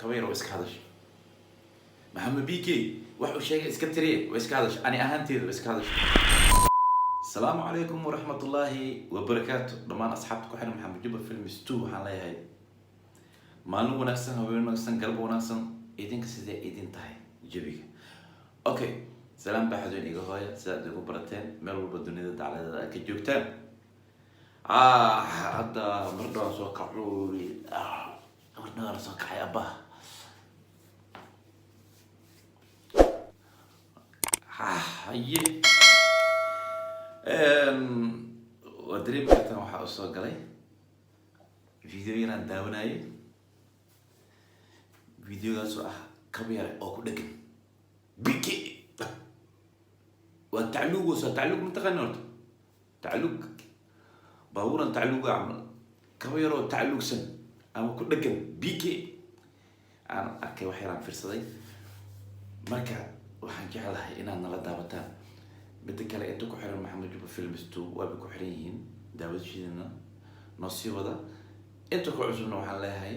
كبير وإسكادش محمد بيكي واحد شيء إسكتري وإسكادش أنا أهانتي وإسكادش. السلام عليكم ورحمة الله وبركاته. لما أصحابك وحنا محمد جبر فيلم ستو حالي هاي مالو وناسن هو وناسن قلب وناسن إيدين كسيدة إيدين تاي جبيك. أوكي سلام بحدين إيجا هاي سأدوكم برتين ملو بدوني ده على كجوكتان. هذا مرة سوق عروي مرة سوق حيابه. هاي ودريب كتر واحد أصلا قلي فيديو ينان داوناي فيديو ده سواء كبير أو كدكن بيكي والتعلق وستعلق متغنورت تعلق باورا تعلق عمل كبير وتعلق سن أما كدكن بيكي أنا أكيد وحيران فرصتي مركا waxaan jeclahay inaad nala daawataan midda kale inta ku xiran maxamed juba filmistu waa ku xiran yihiin daawadashiina noo sii wada inta ku cusubna waxaan leeyahay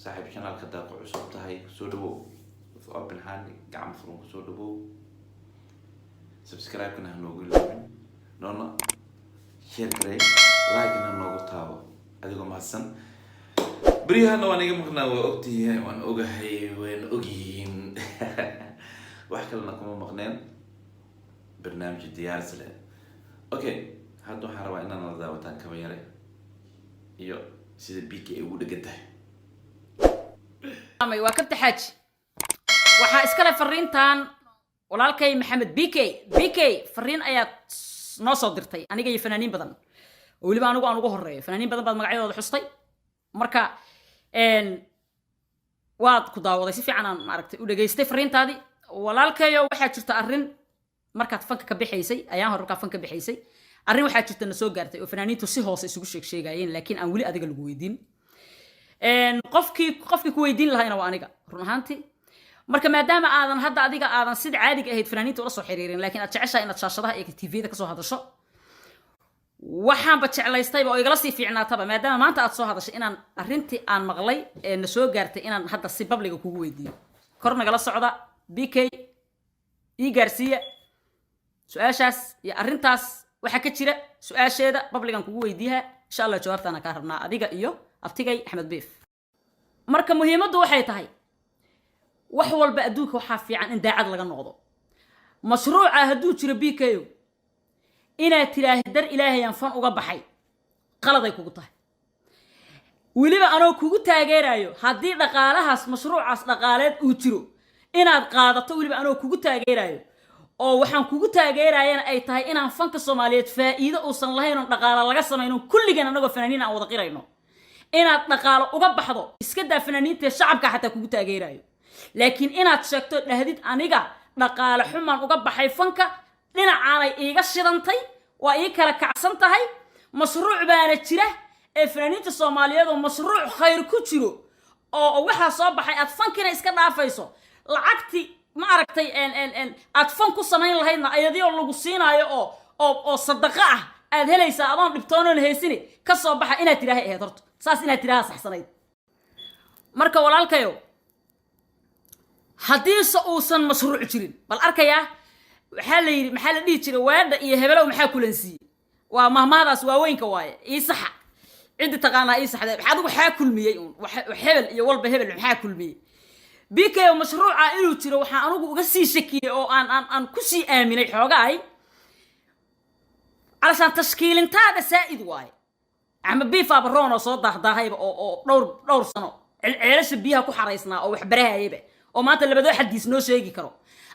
saaxiib channelka daa ku cusub tahay soo dhawow open hand gacmo furan soo dhawow subscribe kana noogu ilaalin noona share garay like na noogu taabo adigoo mahadsan bariyahan waan iga maqnaa waa ogtihiin waan ogahay waan ogyihiin واحد كلنا كم مغنين برنامج الديار سلام. أوكي هادو حروا إننا نضاوتان كميرة يو سيد بيكي وده قده. أمي وكبت حاج وحا إسكالا فرين تان ولالكي محمد بيكي فرين آيات نوصل درتي أنا جاي فنانين بدن واللي بقى أنا هرّي فنانين بدن بعد ما قاعد حصتي مركا إن واد كداوضي سيفي عنا معركتي وده جاي فرين تادي walaalkayo waxa jirta arrin markaad fanka ka bixaysay ayaan hor ka fanka bixaysay arrin waxa jirta na soo gaartay oo fanaaniintu si hoose isugu sheegayeen laakiin aan wali adiga lagu weydiin qofkii ku weydiin lahaayna waa aniga run ahaantii marka maadaama aadan hadda adiga aadan sid caadiga ahayd fanaaniintu la soo xiriirin laakiin aad jeceshahay inaad shaashadaha iyo TV-da ka soo hadasho waxaan ba jeclaystay oo igala sii fiicnaataba maadaama maanta aad soo hadashay inaan arrintii aan maqlay ee na soo gaartay inaan hadda si public kugu weydiiyo kor nagala socda بيكي إيجارسية سؤال شاس يا أرنتاس وحكتشرة سؤال شيء ببلغ عن كوي ديها إن شاء الله جوابت أنا كهربنا أديك إيوه أفتكي أحمد بيف مركب مهمة دو حيتهاي وحول بأدوك وحافي عن إن داعد لغا النقضة مشروع هدو تشري بيكيو إنا تلاه در إلهي ينفن وقبحي قلد يكوكوتاه وليبا أنا كوكوتاه غيرايو هدي دقالهاس مشروع عص دقالات وتشرو inaad qaadato waliba anoo kugu taageerayo oo waxaan kugu taageerayana ay tahay inaan fanka Soomaaliyeed faa'iido uusan lahayn oo dhaqaale laga sameeyno kulligan anagoo fanaaniin aan wada qirayno inaad dhaqaale uga baxdo iska daa fanaaniinta shacabka xataa kugu taageerayo laakiin inaad sheegto dhahdid aniga dhaqaale xumaan uga baxay fanka dhinacaanay iiga shidantay waa ii kala kacsan tahay mashruuc baana jira ee fanaaniinta Soomaaliyeed oo mashruuc khayr ku jiro oo waxa soo baxay aad fankina iska dhaafayso lacagti ma aragtay aad fan ku samayn lahaydna ayadoo lagu siinaayo oo sadaqa ah aad helaysaa adoon dhibtoonon heysini ka soo baxa inaad tiraahay ahayd horto saas inaad tiraaha saxsanayd marka walaalkayo haddii uusan mashruuc jirin bal arkaya waxaa la yiri maxaa la dhihi jiray weedha iyo hebelow maxaa kulansiiyey waa mahmaadaas waaweynka waaye ii saxa cidi taqaanaa ii saxday waxaad ugu xaa kulmiyey hebel iyo walba hebel maxaa kulmiyey بيكي ومشروع إلو تيرو وحا أنوغو غسي شكي أو أن كسي آميني حوغاي علشان تشكيل انتادا سائد واي عم بيفا برونا صوت داهايبا أو دور سنو عيلاش بيها كو حرايسنا أو وحبراها هايبا أو مانتا اللي بدو حديث نو شيكي كرو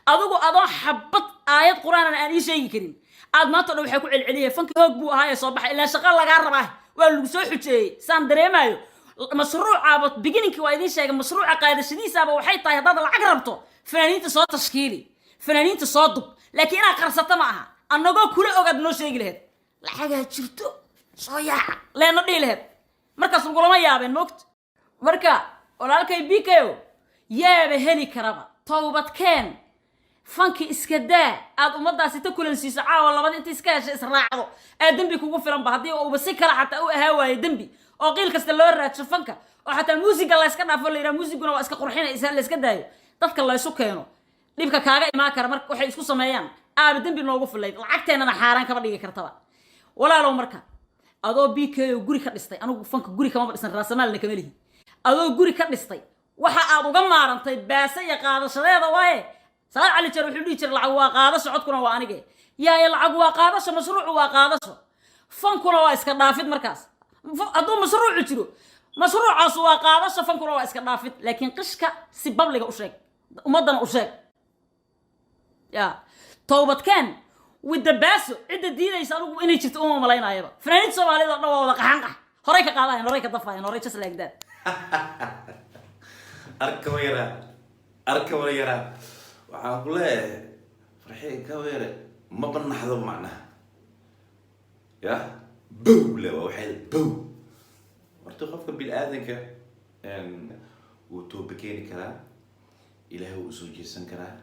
أدو حبط آيات قرآن أنا أني شيكي كريم أد مانتا لو حيكو العليا فانكي هوك بو هاي صباح إلا شغال لغا رباه والو سوحو جاي سان دريمايو مشروع عبط بيجينك وايدين شيء مشروع قاعدة شديسة وحي طاي هذا العقربته فنانين تصاد تشكيلي فنانين تصادب لكن أنا قرصت معها أنا جو كل أوقات نو شيء لهاد لا حاجة شرتو صياع لا نضي لهاد مركز نقول ما يابن وقت مركا ولا لك بيكيو يا بهني كربا توبت كان فانكي اسكدا aad umadaasi ta kulansiiso caawa labada inta iska heshay israacdo ee dambi kugu filan ba hadii uu basi kala xataa u ahaa waayay dambi oo qiil kasta loo raadsho fanka oo xataa muusiga la iska dhaafo la yidhaha muusiguna waa iska qurxinaysa la iska daayo dadka la isu keeno dhibka kaaga imaan kara marka waxay isku sameeyaan aaba dembi noogu filayd lacagteennana xaaraan kama dhigi kartaba walaalow marka adoo bk guri ka dhistay anigu fanka guri kama dhisan raasamaalna kama lihi adoo guri ka dhistay waxa aad uga maarantay baasa iyo qaadashadeeda waaye salaad cali jar wuxuu dhihi jiray lacag waa qaadasho codkuna waa anige yaa lacag waa qaadasho mashruucu waa qaadasho fankuna waa iska dhaafid markaas hadduu mashruucu jiro mashruucaas waa qaadasho fankuna waa iska dhaafid laakiin qishka si babliga u sheeg ummadana u sheeg ya toobadkeen widabaaso cidda diidaysa anigu inay jirto uma malaynaayaba fanaaniinta soomaalida dhan waa wada qaxanqax horay ka qaadayan horay ka dafayan horay just like that arka wayara waxaan ku leeyahay farxii ka weere ma banaxdo macnaha ya bow le waa waxay bow horta qofka bil aadanka wuu tooba keeni karaa ilaahay wuu soo jeesan karaa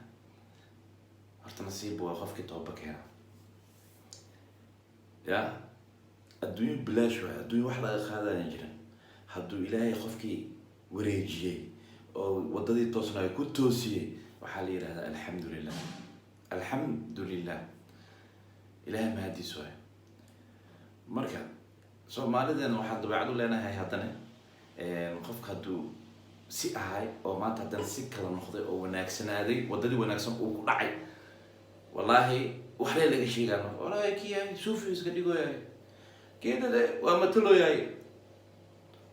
horta nasiib waa qofkii tooba keena ya adduunyo bilaash waa adduunyo wax laga qaadaya jiran hadduu ilaahay qofkii wareejiyey oo wadadii toosna ay ku toosiyey waxaa la yidhahdaa alxamdulilah alxamdulilah ilaahay mahadiis waay marka soomaalideena waxaan dabeecad u leenahay haddana qofka hadduu si ahay oo maanta haddana si kala noqday oo wanaagsanaaday wadadii wanaagsan uu ku dhacay wallaahi wax lee laga sheegaan wallaahi kii yahay suufi iska dhigo yahay keedade waa matalo yahay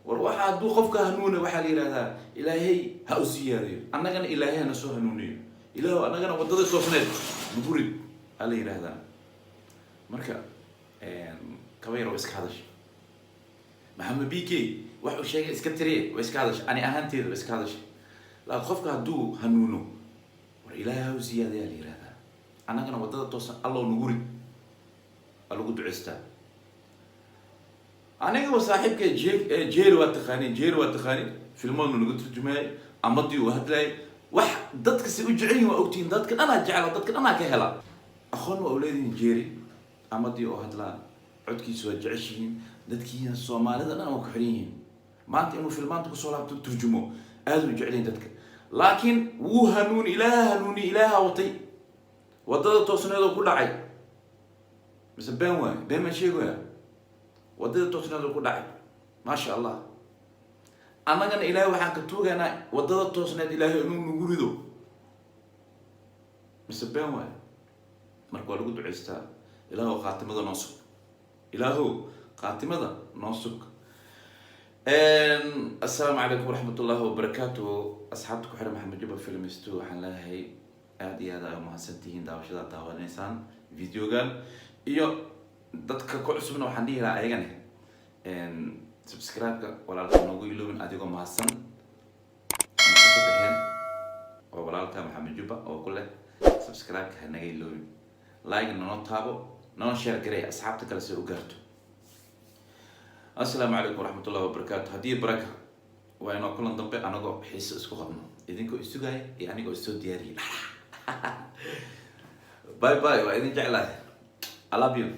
war waxa hadduu qofka hanuuna waxaa la yidhahdaa ilaahay ha u siyaadiyo annagana ilaahay hana soo hanuuniyo ilaahu annagana wadada toosneed nugurid aa la yidhahdaa marka kaba yar oo iska hadasha maxamed bk wax uu sheegay iska tiriye waa iska hadasha ani ahaanteeda waa iska hadasha laakiin qofka hadduu hanuuno war ilaahay ha u siyaadiyo aa la yidhahdaa annagana wadada toosan allow nugurid aa lagu duceystaa aniga وصاحبك جيري واتقاني فيلمون نقول ترجمه أمضي وهدلاي واحد ضدك سيوجعين وأوتين ضدك أنا جعله ضدك أنا كهلا أخوان وأولادي جيري أمضي وهدلا عدكي سوجعشين ضدك الصومال هذا أنا مكحرين ما أنت إنه فيلمان تقول صلاة ترجمه هذا جعلين ضدك لكن وهنون إله وطي وضد توصل هذا كل عيب بس بين ما شيء ويا wadada toosnaad ku dhacay ma sha Allah annagana ilaahay waxaan ka tuuganaa wadada toosnaad ilaahay inuu nagu rido misbaan waay marka waa lagu duceystaa ilaahu qaatimada noo sug assalaamu calaykum waraxmatullaahi wabarakaatuh asxaabta ku xiran maxamed juba filmistu waxaan leeyahay aad iyo aad ay mahadsantihiin daawashada daawanaysaan videogan iyo dadka ku cusubna waxaan dhihi lahaa ayagana subscribe-ka walaalka noogu iloobin adigoo mahadsan oo walaalka maxamed juba oo ku leh subscribe-ka ha naga iloobin like noo taabo noo share garee asxaabta kale si u gaarto assalaamu calaykum waraxmatullaahi wabarakaatu haddii baraka waa inoo kulan dambe anagoo xiiso isku qabno idinkoo isugaya iyo anigoo isoo diyaariyay bye bye waa idin jeclahay I love you